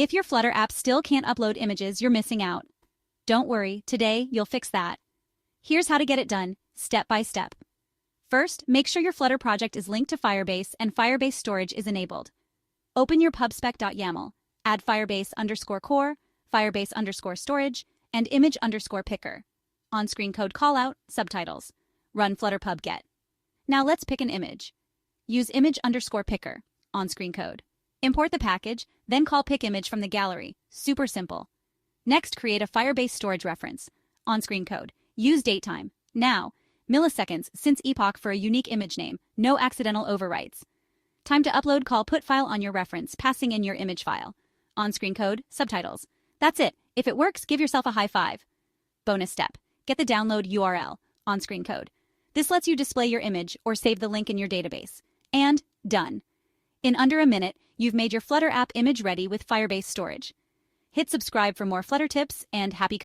If your Flutter app still can't upload images, you're missing out. Don't worry, today you'll fix that. Here's how to get it done, step by step. First, make sure your Flutter project is linked to Firebase and Firebase storage is enabled. Open your pubspec.yaml, add Firebase_core, Firebase_storage, and image_picker. On-screen code callout, subtitles. Run Flutter pub get. Now let's pick an image. Use image_picker, on-screen code. Import the package, then call pick image from the gallery. Super simple. Next, create a Firebase storage reference. On-screen code. Use datetime. Now, milliseconds since epoch for a unique image name. No accidental overwrites. Time to upload, call put file on your reference, passing in your image file. On-screen code, subtitles. That's it. If it works, give yourself a high five. Bonus step. Get the download URL. On-screen code. This lets you display your image or save the link in your database. And done. In under a minute, you've made your Flutter app image ready with Firebase storage. Hit subscribe for more Flutter tips and happy